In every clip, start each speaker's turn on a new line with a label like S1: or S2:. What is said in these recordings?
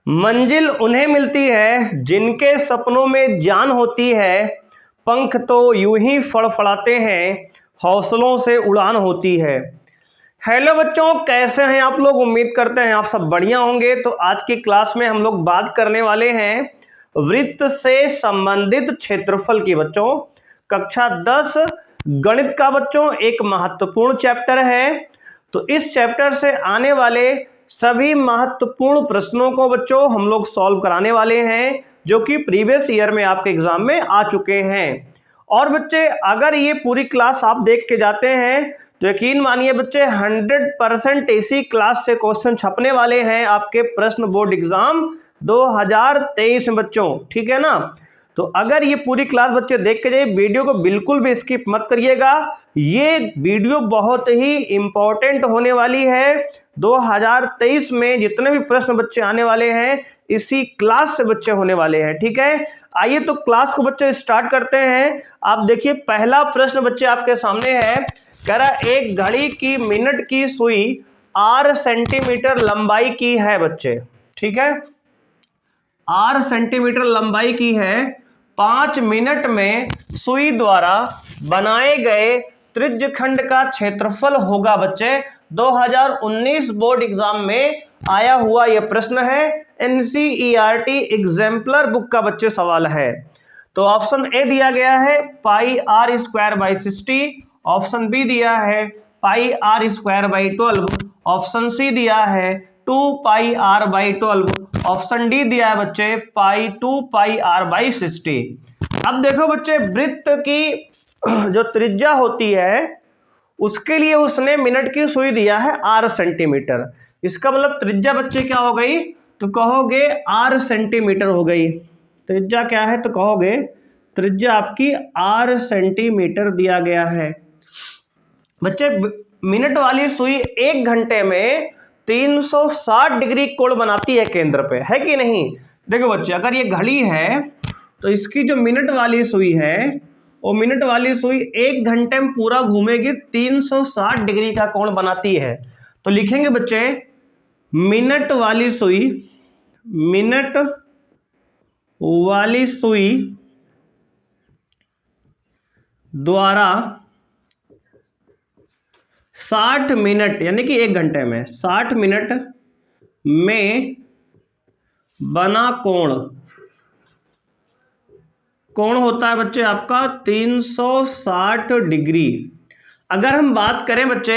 S1: मंजिल उन्हें मिलती है जिनके सपनों में जान होती है, पंख तो यूं ही फड़फड़ाते हैं, हौसलों से उड़ान होती है। हेलो बच्चों, कैसे हैं आप लोग? उम्मीद करते हैं आप सब बढ़िया होंगे। तो आज की क्लास में हम लोग बात करने वाले हैं वृत्त से संबंधित क्षेत्रफल की। बच्चों कक्षा 10 गणित का बच्चों एक महत्वपूर्ण चैप्टर है। तो इस चैप्टर से आने वाले सभी महत्वपूर्ण प्रश्नों को बच्चों हम लोग सॉल्व कराने वाले हैं, जो कि प्रीवियस ईयर में आपके एग्जाम में आ चुके हैं। और बच्चे अगर ये पूरी क्लास आप देख के जाते हैं तो यकीन मानिए बच्चे 100% ऐसी क्लास से क्वेश्चन छपने वाले हैं आपके प्रश्न बोर्ड एग्जाम 2023 में बच्चों, ठीक है ना। तो अगर ये पूरी क्लास बच्चे देख के जाइए, वीडियो को बिल्कुल भी स्किप मत करिएगा। ये वीडियो बहुत ही इंपॉर्टेंट होने वाली है। 2023 में जितने भी प्रश्न बच्चे आने वाले हैं इसी क्लास से बच्चे होने वाले हैं, ठीक है। आइए तो क्लास को बच्चे स्टार्ट करते हैं। आप देखिए पहला प्रश्न बच्चे आपके सामने है। कह रहा एक घड़ी की मिनट की सुई 8 सेंटीमीटर लंबाई की है बच्चे, ठीक है। 8 सेंटीमीटर लंबाई की है। 5 मिनट में सुई द्वारा बनाए गए त्रिज्यखंड का क्षेत्रफल होगा बच्चे। 2019 बोर्ड एग्जाम में आया हुआ यह प्रश्न है। एनसीईआरटी एग्जाम्पलर बुक का बच्चे सवाल है। तो ऑप्शन ए दिया गया है pi are square by 60, option B दिया है pi are square by 12, option C दिया है 2 pi R by 12, option D दिया है बच्चे पाई 2 पाई आर बाई 60। अब देखो बच्चे वृत्त की जो त्रिज्या होती है उसके लिए उसने मिनट की सुई दिया है 8 सेंटीमीटर। इसका मतलब त्रिज्या बच्चे क्या हो गई? तो कहोगे 8 सेंटीमीटर हो गई। त्रिज्या क्या है? तो कहोगे त्रिज्या आपकी 8 सेंटीमीटर दिया गया है। बच्चे मिनट वाली सुई 1 घंटे में 360 डिग्री कोण बनाती है केंद्र पे, है कि नहीं? देखो बच्चे अगर ये घड़ी है तो इसकी जो मिनट वाली सुई है वो मिनट वाली सुई 1 घंटे में पूरा घूमेगी, 360 डिग्री का कोण बनाती है। तो लिखेंगे बच्चे मिनट वाली सुई द्वारा 60 मिनट यानी कि 1 घंटे में 60 मिनट में बना कोण होता है बच्चे आपका 360 डिग्री। अगर हम बात करें बच्चे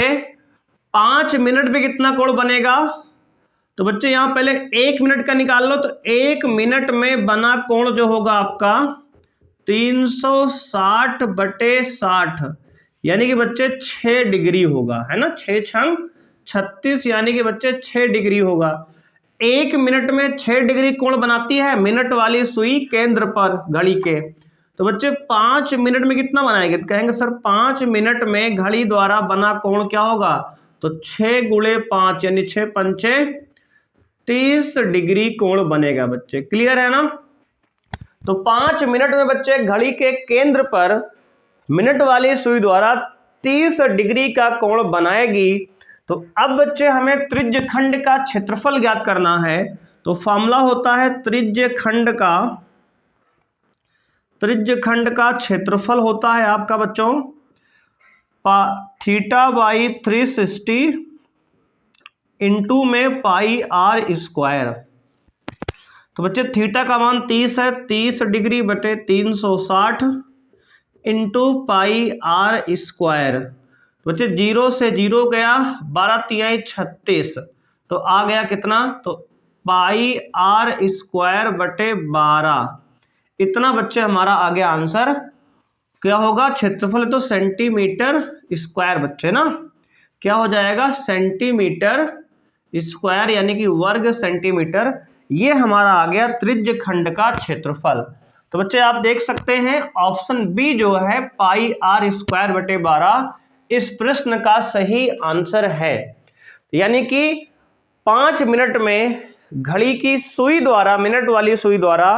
S1: 5 मिनट में कितना कोण बनेगा, तो बच्चे यहां पहले 1 मिनट का निकाल लो। तो 1 मिनट में बना कोण जो होगा आपका 360 बटे 60 यानी कि बच्चे 6 डिग्री होगा, है ना। 6 छंग 36 यानी कि बच्चे 6 डिग्री होगा। 1 मिनट में 6 डिग्री कोण बनाती है मिनट वाली सुई केंद्र पर घड़ी के। तो बच्चे 5 मिनट में कितना बनाएंगे? तो कहेंगे सर 5 मिनट में घड़ी द्वारा बना कोण क्या होगा? तो 6 गुणे 5 यानी 6 पंचे 30 डिग्री कोण बनेगा बच्चे। क्लियर है ना। तो 5 मिनट में बच्चे घड़ी के केंद्र पर मिनट वाली सुई द्वारा 30 डिग्री का कोण बनाएगी। तो अब बच्चे हमें त्रिज्यखंड का क्षेत्रफल ज्ञात करना है। तो फॉर्मूला होता है त्रिज्यखंड का क्षेत्रफल होता है आपका बच्चों थीटा बाई 360 इंटू में पाई आर स्क्वायर। तो बच्चे थीटा का मान 30 है, 30 डिग्री बटे 360 इंटू पाई आर स्क्वायर। बच्चे 0 से 0 गया, 12 तिहाई 36, तो आ गया कितना? तो पाई आर स्क्वायर बटे 12। इतना बच्चे हमारा आ गया आंसर। क्या होगा? क्षेत्रफल तो सेंटीमीटर स्क्वायर बच्चे ना, क्या हो जाएगा? सेंटीमीटर स्क्वायर यानी कि वर्ग सेंटीमीटर। ये हमारा आ गया त्रिज्यखंड का क्षेत्रफल। तो बच्चे आप देख सकते हैं ऑप्शन बी जो है पाई आर स्क्वायर बटे 12 इस प्रश्न का सही आंसर है। यानी कि 5 मिनट में घड़ी की सुई द्वारा मिनट वाली सुई द्वारा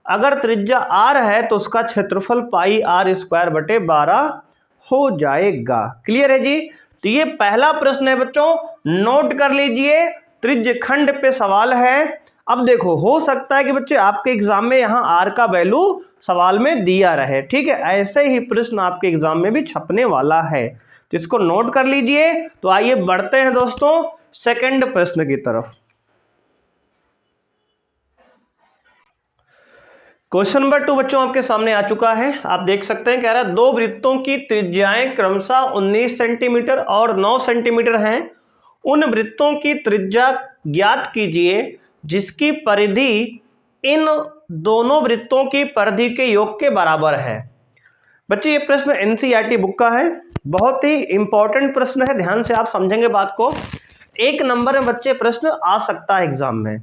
S1: अगर त्रिज्या आर है तो उसका क्षेत्रफल पाई आर स्क्वायर बटे 12 हो जाएगा। क्लियर है जी। तो ये पहला प्रश्न है बच्चों, नोट कर लीजिए, त्रिज्यखंड पे सवाल है। अब देखो, हो सकता है कि बच्चे आपके एग्जाम में यहाँ आर का वैल्यू सवाल में दिया रहे, ठीक है, ऐसे ही प्रश्न आपके एग्जाम में भी छपने वाला है, तो इसको नोट कर लीजिए। तो आइए बढ़ते हैं दोस्तों सेकंड प्रश्न की तरफ। क्वेश्चन नंबर 2 बच्चों आपके सामने आ चुका है। आप देख सकते हैं, कह रहा है दो वृत्तों की त्रिज्याएं क्रमशः 19 सेंटीमीटर और 9 सेंटीमीटर हैं। उन वृत्तों की त्रिज्या ज्ञात कीजिए जिसकी परिधि इन दोनों वृत्तों की परिधि के योग के बराबर है। बच्चे ये प्रश्न एनसीईआरटी बुक का है, बहुत ही इंपॉर्टेंट प्रश्न है, ध्यान से आप समझेंगे बात को। 1 नंबर में बच्चे प्रश्न आ सकता है एग्जाम में।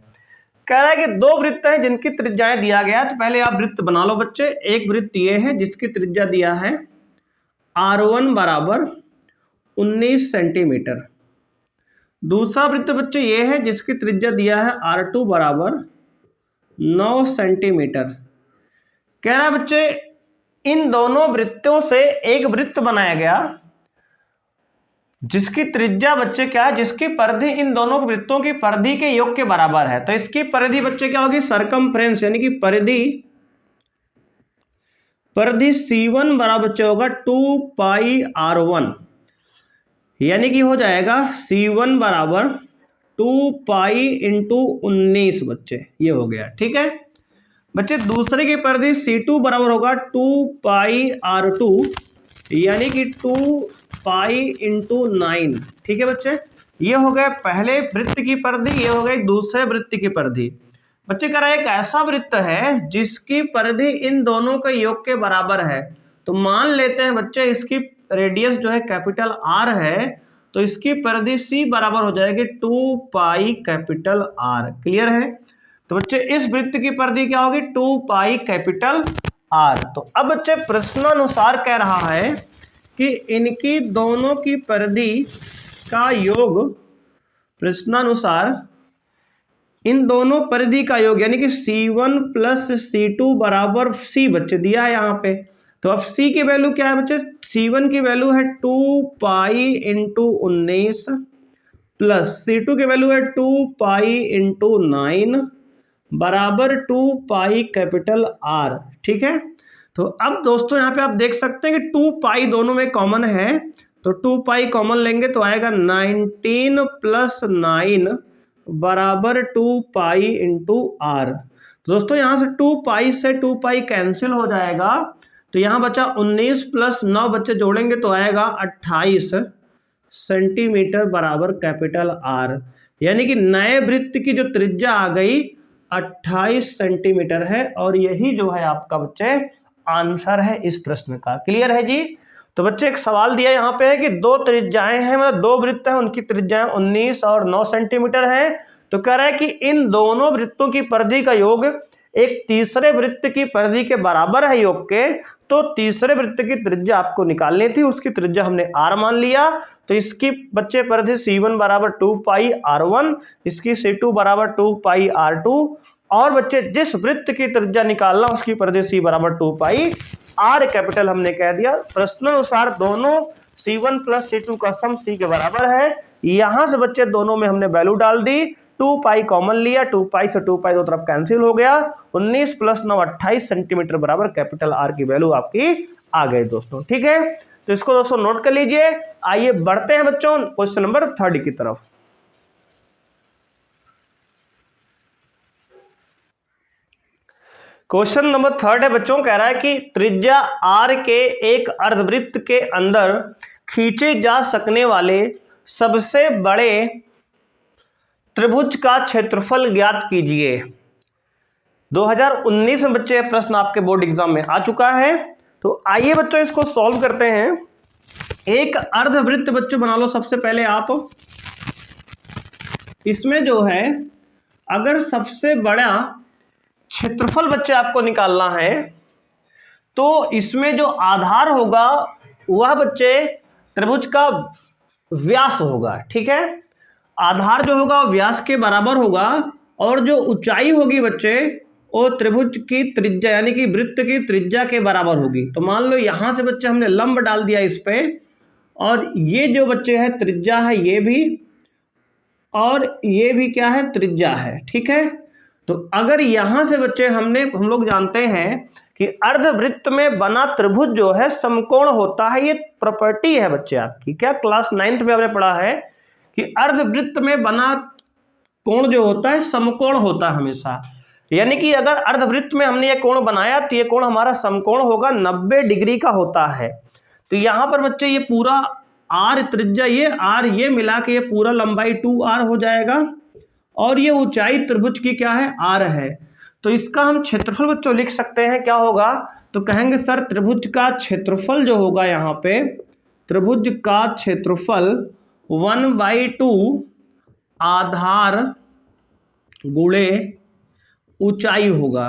S1: कह रहा है कि दो वृत्त हैं जिनकी त्रिज्याएं दिया गया है, तो पहले आप वृत्त बना लो बच्चे। एक वृत्त ये है जिसकी त्रिज्या दिया है R1 बराबर 19 सेंटीमीटर। दूसरा वृत्त बच्चे ये है जिसकी त्रिज्या दिया है R2 बराबर 9 सेंटीमीटर। कह रहा है बच्चे इन दोनों वृत्तों से एक वृत्त बनाया गया जिसकी त्रिज्या बच्चे क्या है, जिसकी परिधि इन दोनों वृत्तों की परिधि के योग के बराबर है। तो इसकी परिधि बच्चे क्या होगी, सरकमफ्रेंस, यानी कि परिधि C1 बराबर बच्चे होगा 2 पाई R1, यानी कि हो जाएगा C1 बराबर 2 पाई इंटू 19 बच्चे, ये हो गया, ठीक है बच्चे। दूसरे की परिधि C2 बराबर होगा 2 पाई R2, यानी कि 2 पाई इंटू 9, ठीक है बच्चे। ये हो गए पहले वृत्त की परिधि, ये हो गई दूसरे वृत्त की परिधि। बच्चे कह रहा है एक ऐसा वृत्त है जिसकी परिधि इन दोनों के योग के बराबर है। तो मान लेते हैं बच्चे इसकी रेडियस जो है कैपिटल R है, तो इसकी परिधि C बराबर हो जाएगी 2 पाई कैपिटल R। क्लियर है? तो बच्चे इस वृत्त की परिधि क्या होगी, 2 पाई कैपिटल R। तो अब बच्चे प्रश्नानुसार कह रहा है कि इनकी दोनों की परिधि का योग, प्रश्नानुसार इन दोनों परिधि का योग, यानी कि C1 प्लस C2 बराबर C बच्चे दिया है यहाँ पे। तो अब C की वैल्यू क्या है बच्चे, C1 की वैल्यू है 2 पाई इंटू 19 प्लस C2 की वैल्यू है 2 पाई इंटू 9 बराबर 2 पाई कैपिटल R, ठीक है। तो अब दोस्तों यहाँ पे आप देख सकते हैं कि 2 पाई दोनों में कॉमन है, तो 2 पाई कॉमन लेंगे तो आएगा 19 प्लस 9 बराबर 2 पाई इंटू R। तो दोस्तों यहाँ से 2 पाई से 2 पाई कैंसिल हो जाएगा, तो यहाँ बचा 19 प्लस 9 बच्चे जोड़ेंगे तो आएगा 28 सेंटीमीटर बराबर कैपिटल R, यानी कि नए वृत्त की जो त्रिज्या आ गई 28 सेंटीमीटर है, और यही जो है आपका बच्चे आंसर है इस प्रश्न का। क्लियर है जी? तो बच्चे एक सवाल दिया यहाँ पे है कि दो त्रिज्याएं हैं, मतलब दो वृत्त हैं, उनकी त्रिज्याएं 19 और 9 सेंटीमीटर है। तो कह रहा है कि इन दोनों वृत्तों की परिधि का योग एक तीसरे वृत्त की परिधि के बराबर है योग के। तो तीसरे वृत्त की त्रिज्या आपको निकालनी थी, उसकी त्रिज्या हमने R मान लिया। तो इसकी बच्चे परिधि C1 बराबर 2 पाई R1, इसकी C2 बराबर 2 पाई R2, और बच्चे जिस वृत्त की त्रिज्या निकालना उसकी परिधि C बराबर 2 पाई R कैपिटल हमने कह दिया। प्रश्नानुसार दोनों C1 प्लस C2 का सम C के बराबर है। यहां से बच्चे दोनों में हमने वैल्यू डाल दी, 2 पाई कॉमन लिया, 2 पाई से 2 पाई दो तरफ कैंसिल हो गया, 19 प्लस 9 28 सेंटीमीटर बराबर कैपिटल R की वैल्यू आपकी आ गई दोस्तों, ठीक है। तो इसको दोस्तों नोट कर लीजिए। आइए बढ़ते हैं बच्चों क्वेश्चन नंबर 3 की तरफ। क्वेश्चन नंबर 3 है बच्चों, कह रहा है कि त्रिज्या R के एक अर्धवृत्त के अंदर खींचे जा सकने वाले सबसे बड़े त्रिभुज का क्षेत्रफल ज्ञात कीजिए। 2019 में बच्चे प्रश्न आपके बोर्ड एग्जाम में आ चुका है। तो आइए बच्चों इसको सॉल्व करते हैं। एक अर्धवृत्त बच्चों बना लो सबसे पहले आप। इसमें जो है अगर सबसे बड़ा क्षेत्रफल बच्चे आपको निकालना है, तो इसमें जो आधार होगा वह बच्चे त्रिभुज का व्यास होगा, ठीक है। आधार जो होगा व्यास के बराबर होगा, और जो ऊंचाई होगी बच्चे वो त्रिभुज की त्रिज्या यानी कि वृत्त की त्रिज्या के बराबर होगी। तो मान लो यहां से बच्चे हमने लंब डाल दिया इस पे, और ये जो बच्चे है त्रिज्या है ये भी, और ये भी क्या है त्रिज्या है, ठीक है। तो अगर यहां से बच्चे हम लोग जानते हैं कि अर्धवृत्त में बना त्रिभुज जो है समकोण होता है, ये प्रॉपर्टी है बच्चे आपकी, क्या क्लास 9th में आपने पढ़ा है कि अर्धवृत्त में बना कोण जो होता है समकोण होता है हमेशा। यानी कि अगर अर्धवृत्त में हमने ये कोण बनाया तो ये कोण हमारा समकोण होगा, 90 डिग्री का होता है। तो यहां पर बच्चे ये पूरा r त्रिज्या, ये r ये मिला के ये पूरा लंबाई 2r हो जाएगा और ये ऊंचाई त्रिभुज की क्या है, r है। तो इसका हम क्षेत्रफल बच्चों लिख सकते हैं, क्या होगा, तो कहेंगे सर त्रिभुज का क्षेत्रफल जो होगा यहाँ पे, त्रिभुज का क्षेत्रफल 1/2 आधार गुणे ऊंचाई होगा।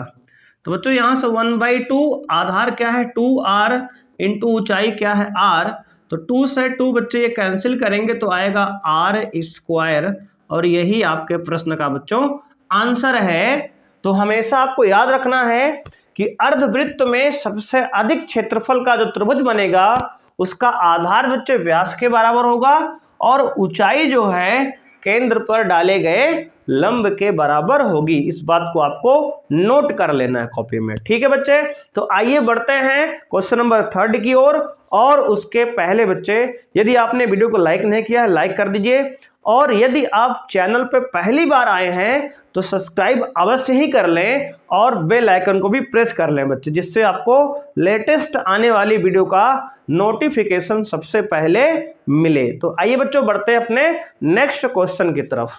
S1: तो बच्चों यहाँ से 1/2 आधार क्या है 2r इंटू ऊंचाई क्या है r, तो 2 से 2 बच्चे ये कैंसिल करेंगे तो आएगा r², और यही आपके प्रश्न का बच्चों आंसर है। तो हमेशा आपको याद रखना है कि अर्धवृत्त में सबसे अधिक क्षेत्रफल का जो त्रिभुज बनेगा उसका आधार बच्चे व्यास के बराबर होगा और ऊंचाई जो है केंद्र पर डाले गए लंब के बराबर होगी। इस बात को आपको नोट कर लेना है कॉपी में, ठीक है बच्चे। तो आइए बढ़ते हैं क्वेश्चन नंबर 3 की ओर। और उसके पहले बच्चे यदि आपने वीडियो को लाइक नहीं किया है लाइक कर दीजिए, और यदि आप चैनल पर पहली बार आए हैं तो सब्सक्राइब अवश्य ही कर लें और बेल आइकन को भी प्रेस कर लें बच्चे, जिससे आपको लेटेस्ट आने वाली वीडियो का नोटिफिकेशन सबसे पहले मिले। तो आइए बच्चों बढ़ते हैं अपने नेक्स्ट क्वेश्चन की तरफ।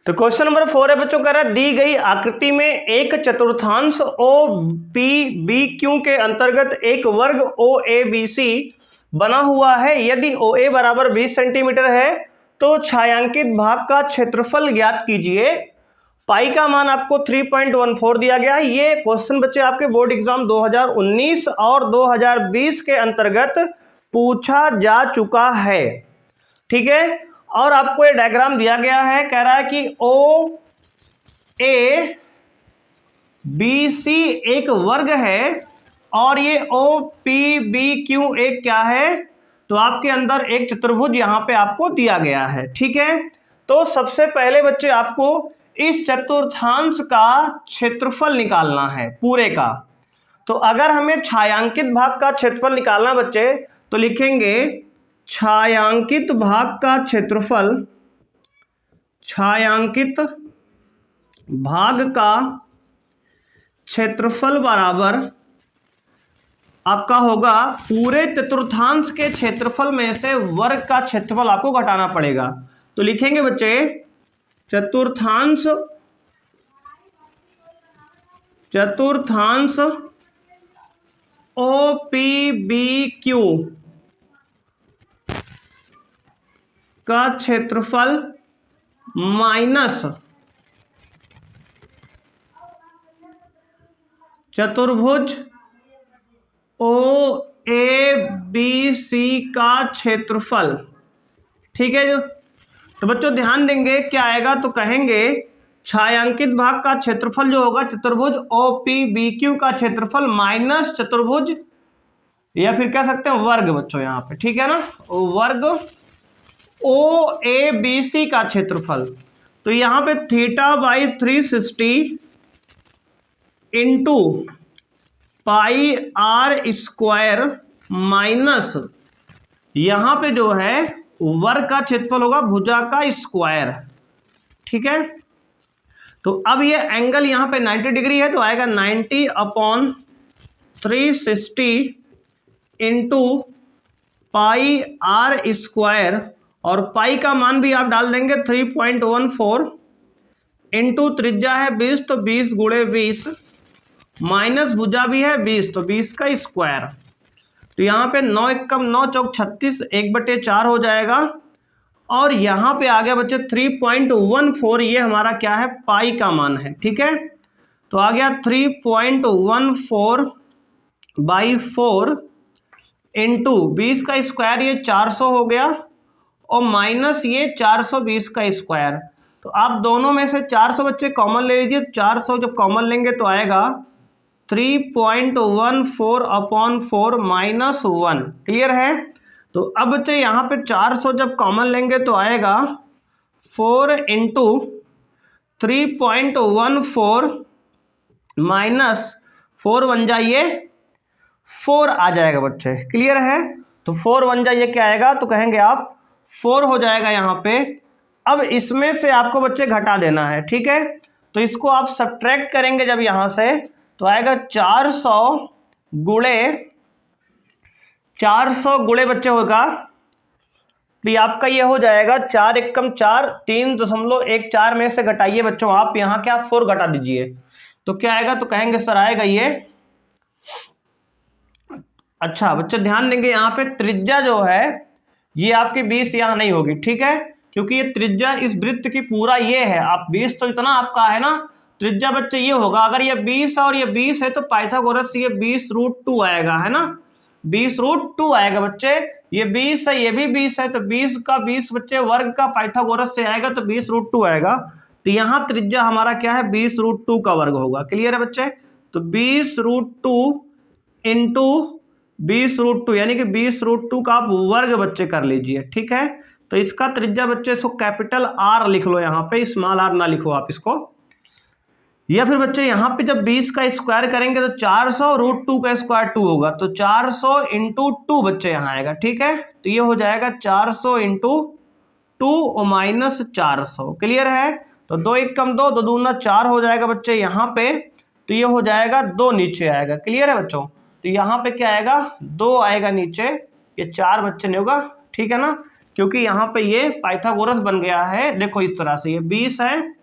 S1: तो क्वेश्चन नंबर 4 है बच्चों, कह रहा है दी गई आकृति में एक चतुर्थांश OPBQ के अंतर्गत एक वर्ग OABC बना हुआ है। यदि OA बराबर 20 सेंटीमीटर है तो छायांकित भाग का क्षेत्रफल ज्ञात कीजिए। पाई का मान आपको 3.14 दिया गया है। ये क्वेश्चन बच्चे आपके बोर्ड एग्जाम 2019 और 2020 के अंतर्गत पूछा जा चुका है, ठीक है। और आपको ये डायग्राम दिया गया है, कह रहा है कि OABC एक वर्ग है और ये OPBQ एक क्या है, तो आपके अंदर एक चतुर्भुज यहां पे आपको दिया गया है, ठीक है। तो सबसे पहले बच्चे आपको इस चतुर्थांश का क्षेत्रफल निकालना है पूरे का। तो अगर हमें छायांकित भाग का क्षेत्रफल निकालना बच्चे तो लिखेंगे छायांकित भाग का क्षेत्रफल, छायांकित भाग का क्षेत्रफल बराबर आपका होगा पूरे चतुर्थांश के क्षेत्रफल में से वर्ग का क्षेत्रफल आपको घटाना पड़ेगा। तो लिखेंगे बच्चे चतुर्थांश OPBQ का क्षेत्रफल माइनस चतुर्भुज OABC का क्षेत्रफल, ठीक है जो। तो बच्चों ध्यान देंगे क्या आएगा, तो कहेंगे छायांकित भाग का क्षेत्रफल जो होगा चतुर्भुज OPBQ का क्षेत्रफल माइनस चतुर्भुज, या फिर कह सकते हैं वर्ग बच्चों यहाँ पे, ठीक है ना, वर्ग OABC का क्षेत्रफल। तो यहाँ पे θ/360 इंटू πr² माइनस यहाँ पे जो है वर्ग का क्षेत्रफल होगा भुजा का स्क्वायर, ठीक है। तो अब ये एंगल यहाँ पे 90 डिग्री है तो आएगा 90/360 इंटू πr², और पाई का मान भी आप डाल देंगे 3.14 इंटू त्रिज्या है 20 तो 20 गुणे 20 माइनस भुजा भी है 20 तो 20 का स्क्वायर। तो यहाँ पे 9 एकम 9 चौक 36 1/4 हो जाएगा, और यहाँ पे आ गया बच्चे 3.14, ये हमारा क्या है पाई का मान है, ठीक है। तो आ गया 3.14/4 इंटू 20 का स्क्वायर, ये 400 हो गया, और माइनस ये 420 का स्क्वायर। तो आप दोनों में से 400 बच्चे कॉमन ले लीजिए, 400 जब कॉमन लेंगे तो आएगा 3.14/4 माइनस 1, क्लियर है। तो अब बच्चे यहाँ पे 400 जब कॉमन लेंगे तो आएगा 4 इंटू 3.14 माइनस 4 बन जाइए 4 आ जाएगा बच्चे। क्लियर है? तो 4 बन जाइए क्या आएगा, तो कहेंगे आप 4 हो जाएगा यहाँ पे। अब इसमें से आपको बच्चे घटा देना है, ठीक है। तो इसको आप सब्ट्रैक्ट करेंगे जब यहाँ से, तो आएगा 400 गुणे बच्चे होगा, तो आपका ये हो जाएगा 4 एकम 4, 3.14 में से घटाइए बच्चों आप यहाँ क्या 4 घटा दीजिए, तो क्या आएगा, तो कहेंगे सर आएगा ये। अच्छा बच्चे ध्यान देंगे, यहाँ पे त्रिज्या जो है ये आपकी 20 यहाँ नहीं होगी, ठीक है, क्योंकि ये त्रिज्या इस वृत्त की पूरा ये है। आप 20 तो इतना आपका है ना, त्रिज्या बच्चे ये होगा, अगर ये 20 और ये 20 है तो पाइथागोरस से ये 20√2 आएगा, है ना, 20√2 आएगा बच्चे। ये 20 है, ये भी 20 है, तो 20 का 20 बच्चे वर्ग का पाइथागोरस से आएगा तो 20√2 आएगा। तो यहाँ त्रिज्या हमारा क्या है, 20√2 का वर्ग होगा। क्लियर है बच्चे? तो 20√2 इंटू 20√2 यानी कि 20√2 का आप वर्ग बच्चे कर लीजिए, ठीक है। तो इसका त्रिज्या बच्चे इसको कैपिटल आर लिख लो, यहाँ पे स्मॉल आर ना लिखो आप इसको। या फिर बच्चे यहाँ पे जब 20 का स्क्वायर करेंगे तो 400√2 का स्क्वायर 2 होगा, तो 400 इंटू 2 बच्चे यहाँ आएगा, ठीक है। तो ये हो जाएगा 400 इंटू 2 माइनस 400। क्लियर है? तो 2 एकम 2, 2 दूना 4 हो जाएगा बच्चे यहाँ पे, तो ये हो जाएगा 2 नीचे आएगा। क्लियर है बच्चों? तो यहाँ पे क्या आएगा, 2 आएगा नीचे, ये 4 बच्चे नहीं होगा, ठीक है ना, क्योंकि यहाँ पे ये पाइथागोरस बन गया है। देखो इस तरह से ये 20 है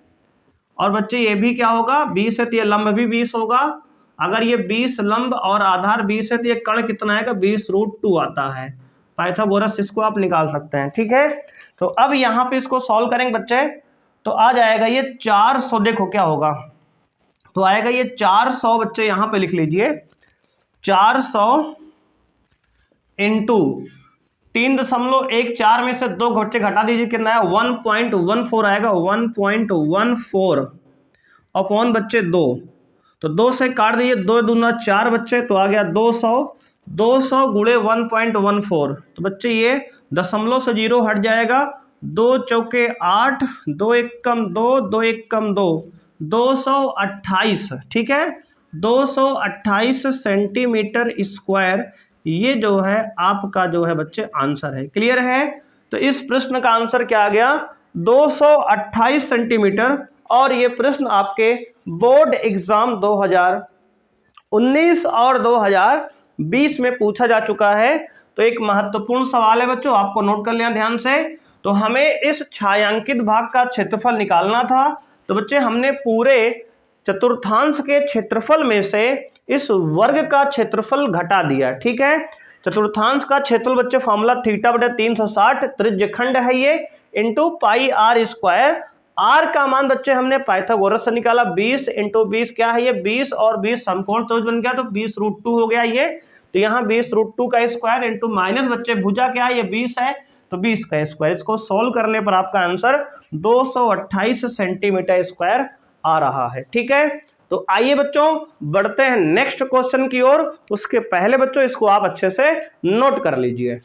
S1: और बच्चे ये भी क्या होगा, 20 है तो ये लंब भी 20 होगा। अगर ये 20 लंब और आधार 20 है तो ये कर्ण कितना आएगा, 20√2 आता है। पाइथागोरस इसको आप निकाल सकते हैं, ठीक है। तो अब यहाँ पे इसको सॉल्व करेंगे बच्चे, तो आ जाएगा ये 400। देखो क्या होगा, तो आएगा ये 400 बच्चे यहाँ पे लिख लीजिए, 400 इंटू 3.14 में से 2 बच्चे घटा दीजिए, कितना है 1.14 आएगा, 1.14 अपॉन बच्चे 2, तो 2 से काट दीजिए, 2 दूना 4 बच्चे, तो आ गया 200 गुणे 1.14। तो बच्चे ये दशमलव से 0 हट जाएगा, 2 चौके 8, 2 एकम 2, 2 एकम 2, 228, ठीक है, 228 सेंटीमीटर स्क्वायर ये जो है आपका जो है बच्चे आंसर है। क्लियर है? तो इस प्रश्न का आंसर क्या आ गया, 228 सेंटीमीटर। और ये प्रश्न आपके बोर्ड एग्जाम 2019 और 2020 में पूछा जा चुका है। तो एक महत्वपूर्ण सवाल है बच्चों, आपको नोट कर लेना ध्यान से। तो हमें इस छायांकित भाग का क्षेत्रफल निकालना था, तो बच्चे हमने पूरे चतुर्थांश के क्षेत्रफल में से इस वर्ग का क्षेत्रफल घटा दिया, ठीक है। चतुर्थांश का क्षेत्रफल बच्चे फॉर्मूला θ/360 त्रिज्यखंड है ये, into pi are square. R का मान बच्चे हमने पाइथागोरस से निकाला, 20 इंटू 20 क्या है ये 20 और 20 समकोण त्रिभुज बन गया, तो 20√2 हो गया ये। तो यहाँ 20√2 का स्क्वायर इंटू माइनस बच्चे भुजा क्या है ये 20 है, तो 20 का स्क्वायर। इसको सोल्व करने पर आपका आंसर 228 सेंटीमीटर स्क्वायर आ रहा है, ठीक है। तो आइए बच्चों बढ़ते हैं नेक्स्ट क्वेश्चन की ओर। उसके पहले बच्चों इसको आप अच्छे से नोट कर लीजिए।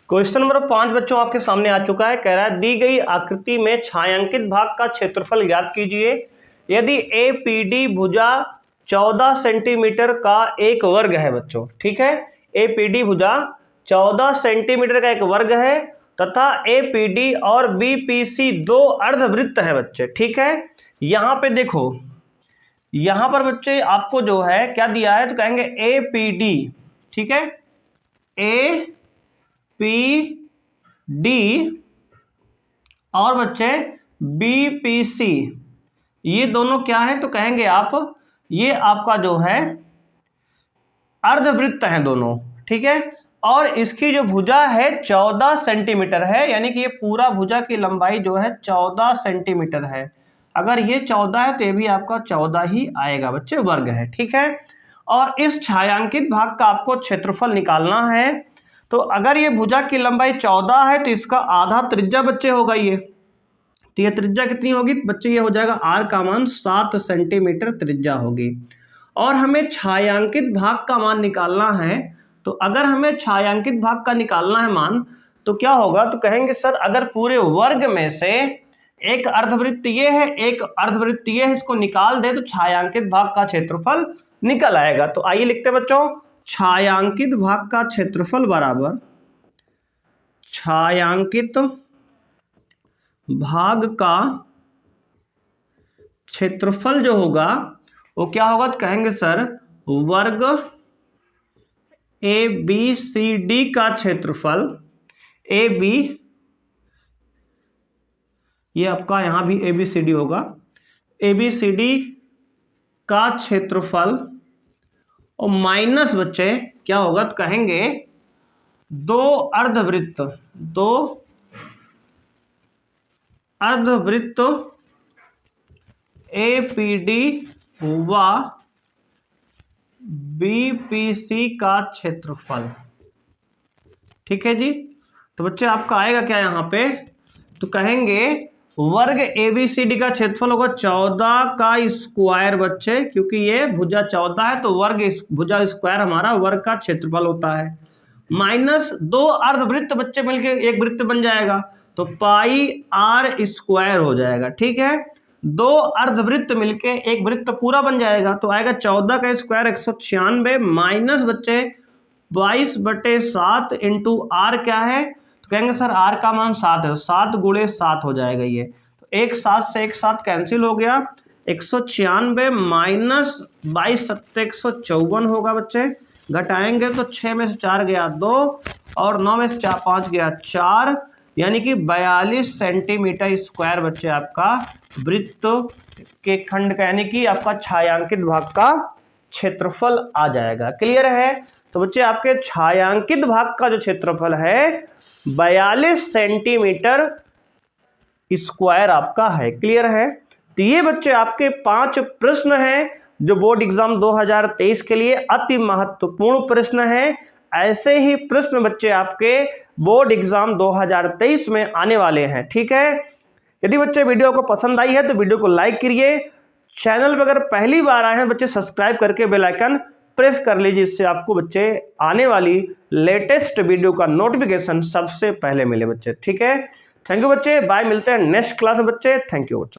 S1: क्वेश्चन नंबर 5 बच्चों आपके सामने आ चुका है। कह रहा है दी गई आकृति में छायांकित भाग का क्षेत्रफल ज्ञात कीजिए। यदि एपीडी भुजा 14 सेंटीमीटर का एक वर्ग है बच्चों, ठीक है, एपीडी भुजा 14 सेंटीमीटर का एक वर्ग है तथा एपीडी और बीपीसी 2 अर्धवृत्त है बच्चे, ठीक है। यहां पे देखो, यहां पर बच्चे आपको जो है क्या दिया है, तो कहेंगे एपीडी, ठीक है, एपीडी और बच्चे बीपीसी ये दोनों क्या है, तो कहेंगे आप ये आपका जो है अर्धवृत्त है दोनों, ठीक है। और इसकी जो भुजा है 14 सेंटीमीटर है, यानी कि ये पूरा भुजा की लंबाई जो है 14 सेंटीमीटर है। अगर ये 14 है तो ये भी आपका 14 ही आएगा बच्चे, वर्ग है, ठीक है। और इस छायांकित भाग का आपको क्षेत्रफल निकालना है। तो अगर ये भुजा की लंबाई 14 है तो इसका आधा त्रिज्या बच्चे होगा ये, तो ये त्रिज्या कितनी होगी बच्चे, ये हो जाएगा आर का मान 7 सेंटीमीटर त्रिज्या होगी। और हमें छायांकित भाग का मान निकालना है। तो अगर हमें छायांकित भाग का निकालना है मान, तो क्या होगा, तो कहेंगे सर अगर पूरे वर्ग में से एक अर्धवृत्त ये है, एक अर्धवृत्त ये है, इसको निकाल दे तो छायांकित भाग का क्षेत्रफल निकल आएगा। तो आइए लिखते हैं बच्चों, छायांकित भाग का क्षेत्रफल बराबर छायांकित भाग का क्षेत्रफल जो होगा वो क्या होगा, तो कहेंगे सर वर्ग ABCD का क्षेत्रफल, AB ये आपका यहां भी ABCD होगा, ABCD का क्षेत्रफल और माइनस बच्चे क्या होगा, तो कहेंगे दो अर्धवृत्त APD व BPC का क्षेत्रफल। ठीक है जी। तो बच्चे आपका आएगा क्या यहाँ पे, तो कहेंगे वर्ग ABCD का क्षेत्रफल होगा 14 का स्क्वायर बच्चे, क्योंकि ये भुजा 14 है तो वर्ग भुजा स्क्वायर हमारा वर्ग का क्षेत्रफल होता है, माइनस दो अर्धवृत्त बच्चे मिलके एक वृत्त बन जाएगा तो पाई R स्क्वायर हो जाएगा। ठीक है, दो अर्धवृत्त मिलके एक वृत्त पूरा बन जाएगा तो आएगा 14 का स्क्वायर 196 माइनस बच्चे 22/7 इंटू R क्या है, तो कहेंगे सर R का मान 7 है, 7 गुणे 7 हो जाएगा ये, तो एक 7 से एक 7 कैंसिल हो गया, 196 माइनस 22/7 154 होगा बच्चे, घटाएंगे तो 6 में से 4 गया 2 और 9 में से 5 गया 4, यानी कि 42 सेंटीमीटर स्क्वायर बच्चे आपका वृत्त के खंड का यानी कि आपका छायांकित भाग का क्षेत्रफल आ जाएगा। क्लियर है। तो बच्चे आपके छायांकित भाग का जो क्षेत्रफल है 42 सेंटीमीटर स्क्वायर आपका है। क्लियर है। तो ये बच्चे आपके 5 प्रश्न हैं जो बोर्ड एग्जाम 2023 के लिए अति महत्वपूर्ण प्रश्न है। ऐसे ही प्रश्न बच्चे आपके बोर्ड एग्जाम 2023 में आने वाले हैं। ठीक है। यदि बच्चे वीडियो को पसंद आई है तो वीडियो को लाइक करिए, चैनल पर अगर पहली बार आए हैं बच्चे सब्सक्राइब करके बेल आइकन प्रेस कर लीजिए, इससे आपको बच्चे आने वाली लेटेस्ट वीडियो का नोटिफिकेशन सबसे पहले मिले बच्चे। ठीक है। थैंक यू बच्चे, बाय, मिलते हैं नेक्स्ट क्लास में बच्चे। थैंक यू बच्चे।